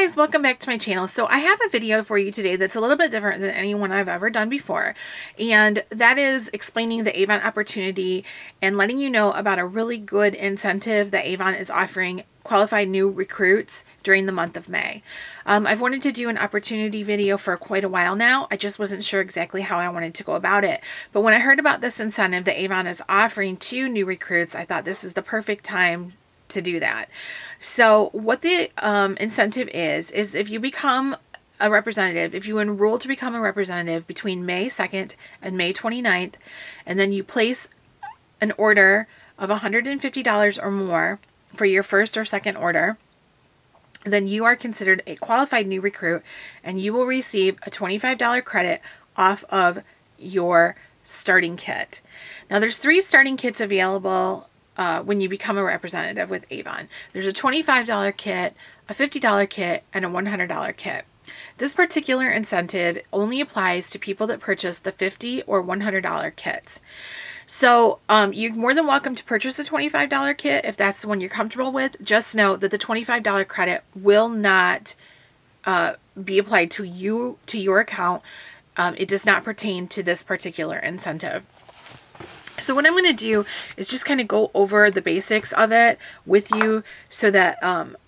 guys, welcome back to my channel. So I have a video for you today that's a little bit different than anyone I've ever done before, and that is explaining the Avon opportunity and letting you know about a really good incentive that Avon is offering qualified new recruits during the month of May. I've wanted to do an opportunity video for quite a while now. I just wasn't sure exactly how I wanted to go about it. But when I heard about this incentive that Avon is offering to new recruits, I thought this is the perfect time to do that. So what the incentive is if you become a representative, if you enroll to become a representative between May 2nd and May 29th, and then you place an order of $150 or more for your first or second order, then you are considered a qualified new recruit and you will receive a $25 credit off of your starting kit. Now there's 3 starting kits available when you become a representative with Avon. There's a $25 kit, a $50 kit, and a $100 kit. This particular incentive only applies to people that purchase the $50 or $100 kits. So you're more than welcome to purchase the $25 kit if that's the one you're comfortable with. Just know that the $25 credit will not be applied to your account. It does not pertain to this particular incentive. So what I'm going to do is just kind of go over the basics of it with you so that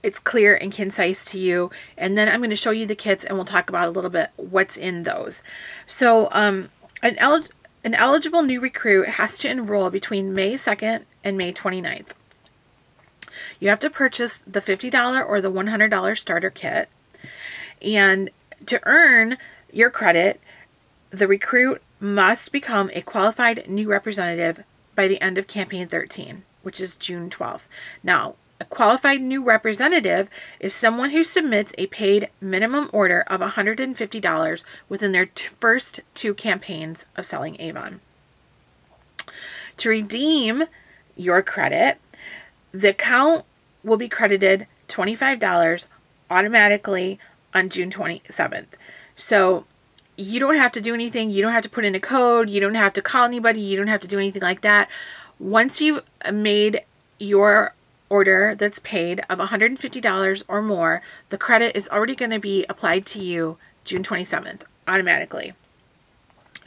it's clear and concise to you. And then I'm going to show you the kits and we'll talk about a little bit what's in those. So an eligible new recruit has to enroll between May 2nd and May 29th. You have to purchase the $50 or the $100 starter kit. And to earn your credit, the recruit must become a qualified new representative by the end of campaign 13, which is June 12th. Now, a qualified new representative is someone who submits a paid minimum order of $150 within their first 2 campaigns of selling Avon. To redeem your credit, the account will be credited $25 automatically on June 27th. So you don't have to do anything. You don't have to put in a code. You don't have to call anybody. You don't have to do anything like that. Once you've made your order that's paid of $150 or more, the credit is already going to be applied to you June 27th automatically.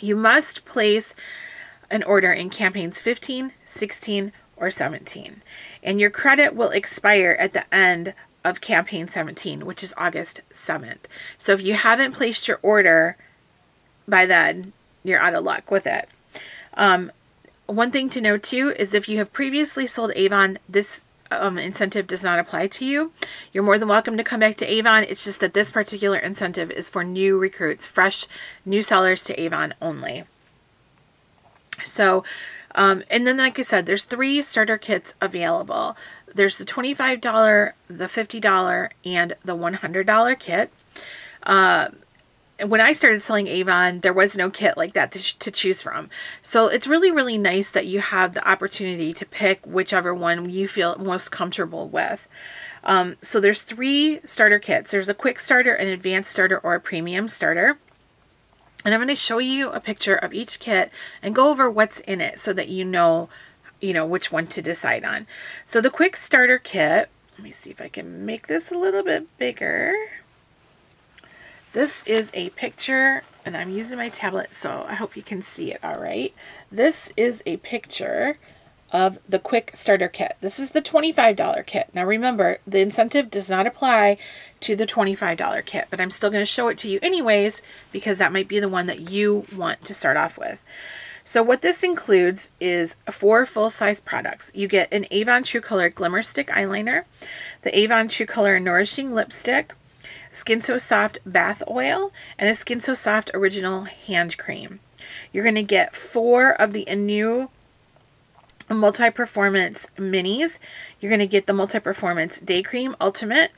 You must place an order in campaigns 15, 16, or 17. And your credit will expire at the end of campaign 17, which is August 7th. So if you haven't placed your order by then, you're out of luck with it. One thing to note too is if you have previously sold Avon, this incentive does not apply to you. You're more than welcome to come back to Avon. It's just that this particular incentive is for new recruits, fresh new sellers to Avon only. So, and then like I said, there's 3 starter kits available. There's the $25, the $50, and the $100 kit. When I started selling Avon, there was no kit like that to choose from. So it's really, really nice that you have the opportunity to pick whichever one you feel most comfortable with. So there's 3 starter kits. There's a quick starter, an advanced starter, or a premium starter. And I'm going to show you a picture of each kit and go over what's in it so that you know which one to decide on. So the quick starter kit, let me see if I can make this a little bit bigger. This is a picture, and I'm using my tablet, so I hope you can see it all right. This is a picture of the quick starter kit. This is the $25 kit. Now remember, the incentive does not apply to the $25 kit, but I'm still going to show it to you anyways because that might be the one that you want to start off with. So what this includes is 4 full-size products. You get an Avon True Color Glimmer Stick Eyeliner, the Avon True Color Nourishing Lipstick, Skin So Soft Bath Oil, and a Skin So Soft Original Hand Cream. You're going to get 4 of the new Multi-Performance Minis. You're going to get the Multi-Performance Day Cream Ultimate,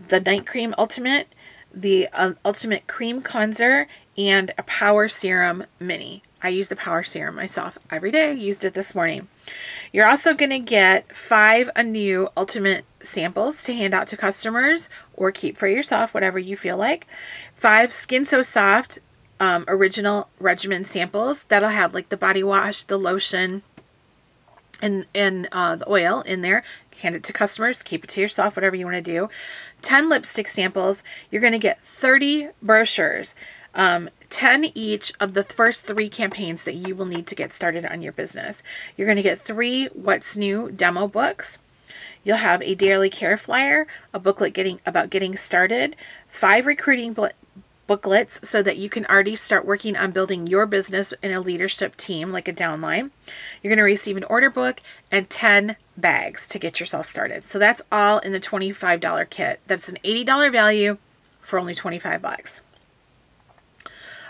the Night Cream Ultimate, the Ultimate Cream Cleanser, and a Power Serum Mini. I use the Power Serum myself every day. I used it this morning. You're also going to get 5 new Ultimate samples to hand out to customers or keep for yourself, whatever you feel like. 5 Skin So Soft original regimen samples. That'll have like the body wash, the lotion, and the oil in there. hand it to customers, keep it to yourself, whatever you want to do. 10 lipstick samples. You're going to get 30 brochures, 10 each of the first 3 campaigns that you will need to get started on your business. You're going to get 3 What's New demo books. You'll have a daily care flyer, a booklet about getting started, 5 recruiting booklets so that you can already start working on building your business in a leadership team, like a downline. You're going to receive an order book and 10 bags to get yourself started. So that's all in the $25 kit. That's an $80 value for only 25 bucks.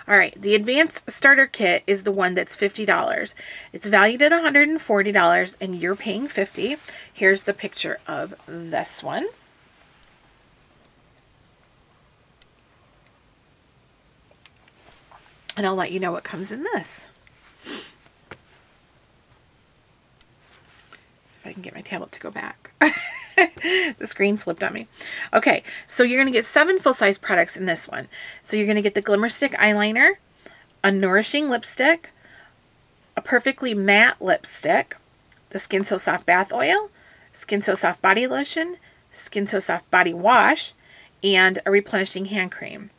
All right, the advanced starter kit is the one that's $50. It's valued at $140 and you're paying $50. Here's the picture of this one. And I'll let you know what comes in this. If I can get my tablet to go back. The screen flipped on me. Okay, so you're going to get 7 full-size products in this one. So you're going to get the Glimmer Stick eyeliner, a nourishing lipstick, a perfectly matte lipstick, the Skin So Soft bath oil, Skin So Soft body lotion, Skin So Soft body wash, and a replenishing hand cream.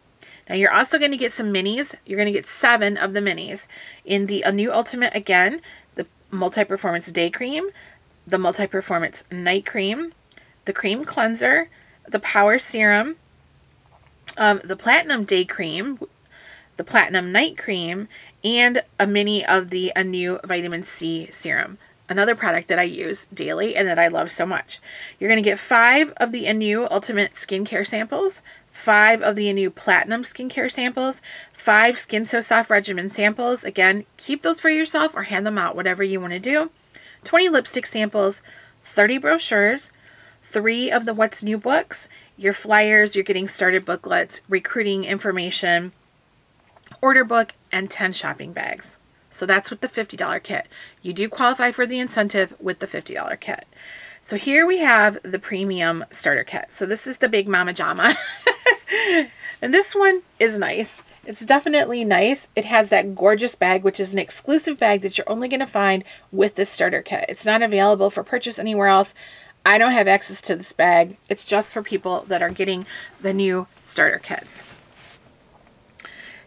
Now you're also going to get some minis. You're going to get 7 of the minis. In the new Ultimate, again, the Multi-Performance Day Cream, the Multi-Performance Night Cream, the Cream Cleanser, the Power Serum, the Platinum Day Cream, the Platinum Night Cream, and a mini of the new Vitamin C Serum. Another product that I use daily and that I love so much. You're going to get 5 of the new Ultimate Skincare samples, 5 of the new Platinum Skincare samples, 5 Skin So Soft Regimen samples. Again, keep those for yourself or hand them out, whatever you want to do. 20 lipstick samples, 30 brochures, 3 of the What's New books, your flyers, your getting started booklets, recruiting information, order book, and 10 shopping bags. So that's with the $50 kit. You do qualify for the incentive with the $50 kit. So here we have the premium starter kit. So this is the Big Mama Jama. And this one is nice. It's definitely nice. It has that gorgeous bag, which is an exclusive bag that you're only going to find with this starter kit. It's not available for purchase anywhere else. I don't have access to this bag. It's just for people that are getting the new starter kits.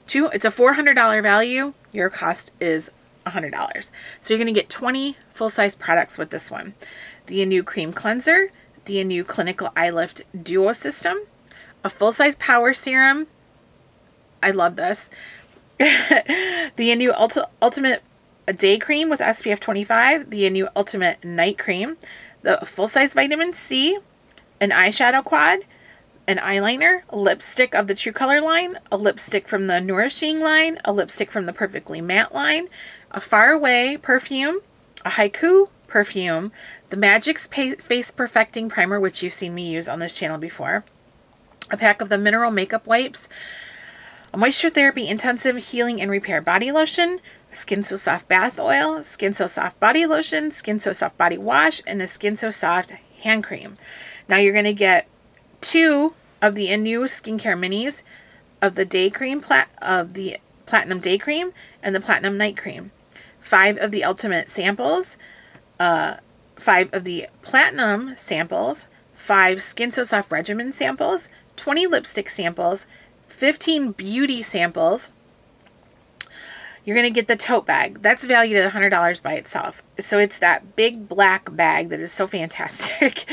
It's a $400 value. Your cost is $100. So you're going to get 20 full-size products with this one. The new Cream Cleanser, the new Clinical Eye Lift Duo System, a full-size Power Serum. I love this. The new Ultimate Day Cream with SPF 25, the new Ultimate Night Cream, the full-size Vitamin C, an eyeshadow quad, an eyeliner, a lipstick of the True Color line, a lipstick from the Nourishing line, a lipstick from the Perfectly Matte line, a Far Away perfume, a Haiku perfume, the Magic's Face Perfecting Primer, which you've seen me use on this channel before, a pack of the Mineral Makeup Wipes, a Moisture Therapy Intensive Healing and Repair Body Lotion, a Skin So Soft Bath Oil, Skin So Soft Body Lotion, Skin So Soft Body Wash, and a Skin So Soft Hand Cream. Now you're going to get 2 of the new skincare minis of the day cream, of the Platinum Day Cream and the Platinum Night Cream, 5 of the Ultimate samples, 5 of the Platinum samples, 5 Skin So Soft Regimen samples, 20 lipstick samples, 15 beauty samples. You're going to get the tote bag. That's valued at $100 by itself. So it's that big black bag that is so fantastic.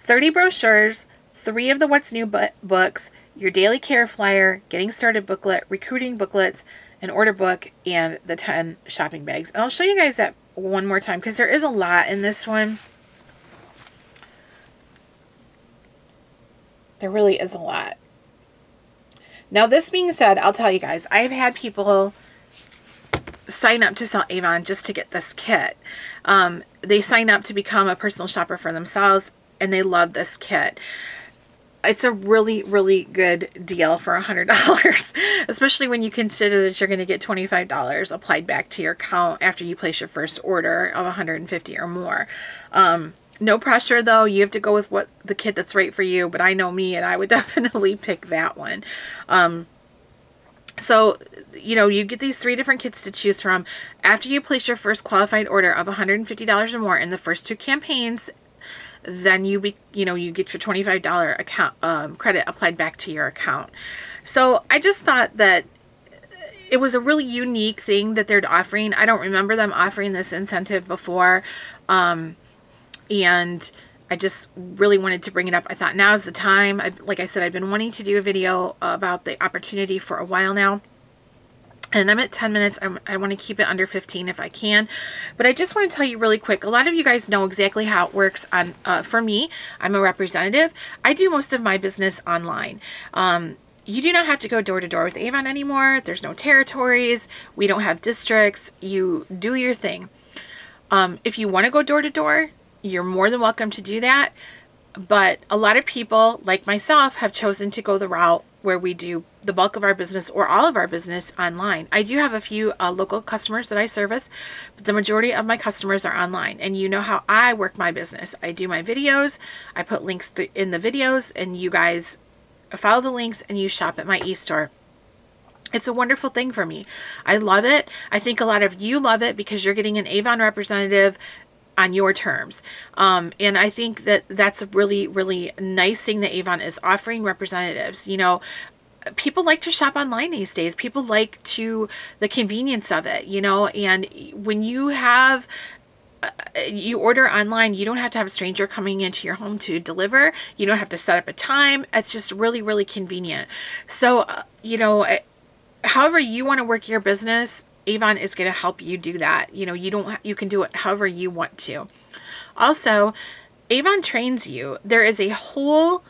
30 brochures, 3 of the What's New books, your daily care flyer, getting started booklet, recruiting booklets, an order book, and the 10 shopping bags. And I'll show you guys that one more time because there is a lot in this one. There really is a lot. Now, this being said, I'll tell you guys, I've had people sign up to sell Avon just to get this kit. They sign up to become a personal shopper for themselves, and they love this kit. It's a really, really good deal for $100, especially when you consider that you're going to get $25 applied back to your account after you place your first order of $150 or more. No pressure, though. You have to go with what the kit that's right for you, but I know me, and I would definitely pick that one. So, you know, you get these 3 different kits to choose from. After you place your first qualified order of $150 or more in the first 2 campaigns, then you get your $25 account credit applied back to your account. So I just thought that it was a really unique thing that they're offering. I don't remember them offering this incentive before. And I just really wanted to bring it up. I thought now's the time. Like I said, I've been wanting to do a video about the opportunity for a while now. And I'm at 10 minutes. I want to keep it under 15 if I can. But I just want to tell you really quick. A lot of you guys know exactly how it works on for me. I'm a representative. I do most of my business online. You do not have to go door to door with Avon anymore. There's no territories. We don't have districts. You do your thing. If you want to go door to door, you're more than welcome to do that. But a lot of people, like myself, have chosen to go the route where we do the bulk of our business or all of our business online. I do have a few local customers that I service, but the majority of my customers are online. And you know how I work my business. I do my videos. I put links in the videos, and you guys follow the links and you shop at my e-store. It's a wonderful thing for me. I love it. I think a lot of you love it because you're getting an Avon representative on your terms. And I think that that's a really, really nice thing that Avon is offering representatives. You know, people like to shop online these days. People like the convenience of it, you know, and when you have you order online, you don't have to have a stranger coming into your home to deliver. You don't have to set up a time. It's just really, really convenient. So, you know, however you want to work your business, Avon is going to help you do that. You know, you can do it however you want to. Also, Avon trains you. There is a whole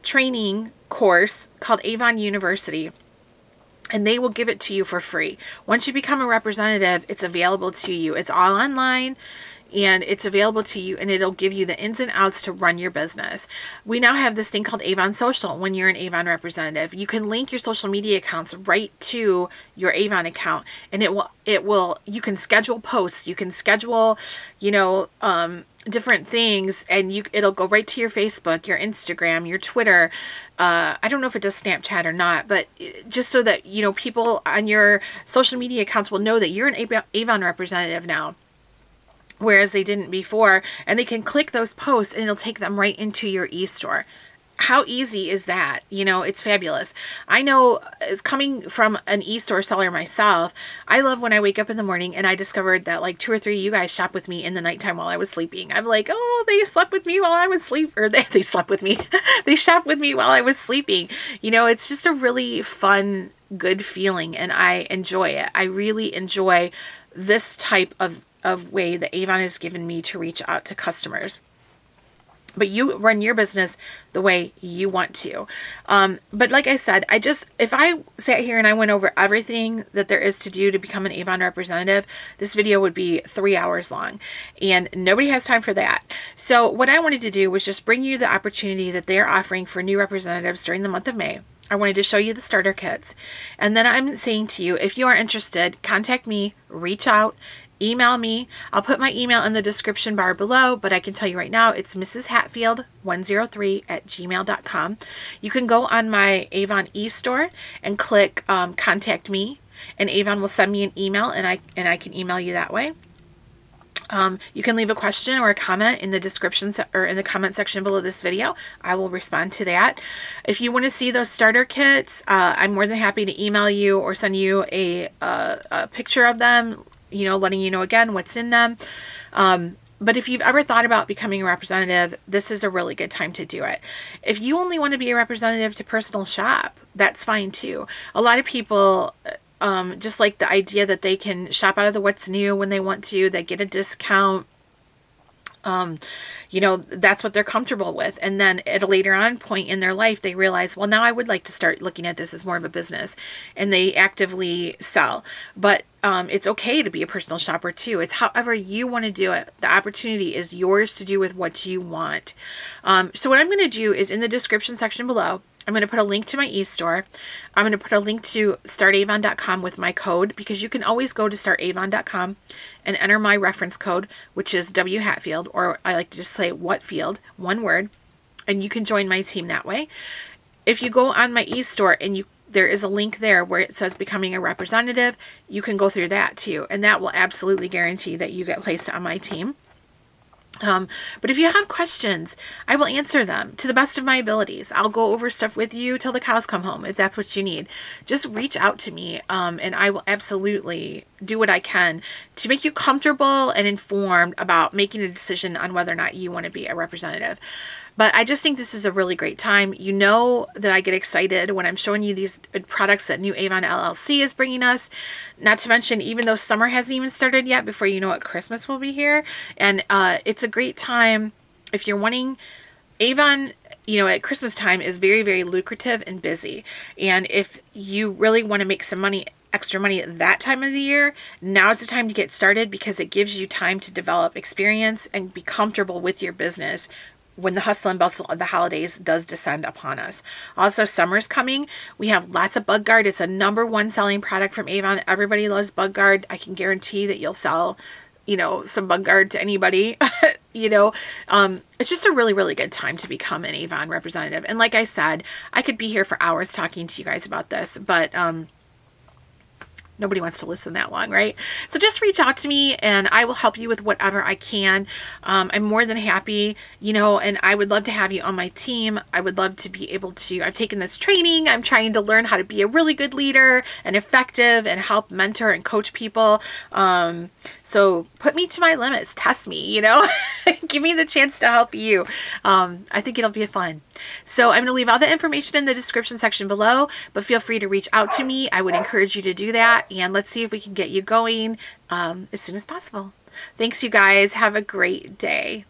training course called Avon University, and they will give it to you for free. Once you become a representative, it's available to you. It's all online, and it's available to you, and it'll give you the ins and outs to run your business. We now have this thing called Avon Social. When you're an Avon representative, you can link your social media accounts right to your Avon account, and you can schedule posts, you can schedule, you know, different things, and it'll go right to your Facebook, your Instagram, your Twitter. I don't know if it does Snapchat or not, but just so that, you know, people on your social media accounts will know that you're an Avon representative now, whereas they didn't before, and they can click those posts and it'll take them right into your e-store. How easy is that? You know, it's fabulous. I know, as coming from an e-store seller myself, I love when I wake up in the morning and I discovered that like 2 or 3 of you guys shop with me in the nighttime while I was sleeping. I'm like, oh, they slept with me while I was sleeping, or they slept with me. They shopped with me while I was sleeping. You know, it's just a really fun, good feeling, and I enjoy it. I really enjoy this type of way that Avon has given me to reach out to customers. But you run your business the way you want to. But like I said, if I sat here and I went over everything that there is to do to become an Avon representative, this video would be 3 hours long, and nobody has time for that. So what I wanted to do was just bring you the opportunity that they're offering for new representatives during the month of May. I wanted to show you the starter kits. And then I'm saying to you, if you are interested, contact me, reach out, email me. I'll put my email in the description bar below, but I can tell you right now, it's mrshatfield103@gmail.com. You can go on my Avon e-store and click contact me, and Avon will send me an email, and I can email you that way. You can leave a question or a comment in the description or in the comment section below this video. I will respond to that. If you want to see those starter kits, I'm more than happy to email you or send you a picture of them, you know, letting you know again what's in them. But if you've ever thought about becoming a representative, this is a really good time to do it. If you only want to be a representative to personal shop, that's fine too. A lot of people just like the idea that they can shop out of the what's new when they want to, they get a discount. You know, that's what they're comfortable with. And then at a later on point in their life, they realize, well, now I would like to start looking at this as more of a business, and they actively sell. But it's okay to be a personal shopper too. It's however you want to do it. The opportunity is yours to do with what you want. So what I'm going to do is in the description section below, I'm going to put a link to my e-store. I'm going to put a link to startavon.com with my code, because you can always go to startavon.com and enter my reference code, which is W Hatfield, or I like to just say Whatfield, one word, and you can join my team that way. If you go on my e-store and there is a link there where it says becoming a representative, you can go through that too, and that will absolutely guarantee that you get placed on my team. But if you have questions, I will answer them to the best of my abilities. I'll go over stuff with you till the cows come home if that's what you need. Just reach out to me, and I will absolutely do what I can to make you comfortable and informed about making a decision on whether or not you want to be a representative. But I just think this is a really great time. You know that I get excited when I'm showing you these products that New Avon LLC is bringing us. Not to mention, even though summer hasn't even started yet, before you know it, Christmas will be here. And it's a great time if you're wanting Avon. You know, at Christmas time is very, very lucrative and busy. And if you really want to make some money, extra money at that time of the year, now's the time to get started, because it gives you time to develop experience and be comfortable with your business when the hustle and bustle of the holidays does descend upon us. Also, summer's coming. We have lots of Bug Guard. It's a #1 selling product from Avon. Everybody loves Bug Guard. I can guarantee that you'll sell, you know, some Bug Guard to anybody. You know, it's just a really, really good time to become an Avon representative. And like I said, I could be here for hours talking to you guys about this, but nobody wants to listen that long, right? So just reach out to me and I will help you with whatever I can. I'm more than happy, you know, and I would love to have you on my team. I would love to be able to, I've taken this training. I'm trying to learn how to be a really good leader and effective and help mentor and coach people. So put me to my limits, test me, you know, give me the chance to help you. I think it'll be fun. So I'm going to leave all the information in the description section below, but feel free to reach out to me. I would encourage you to do that, and let's see if we can get you going as soon as possible. Thanks, you guys. Have a great day.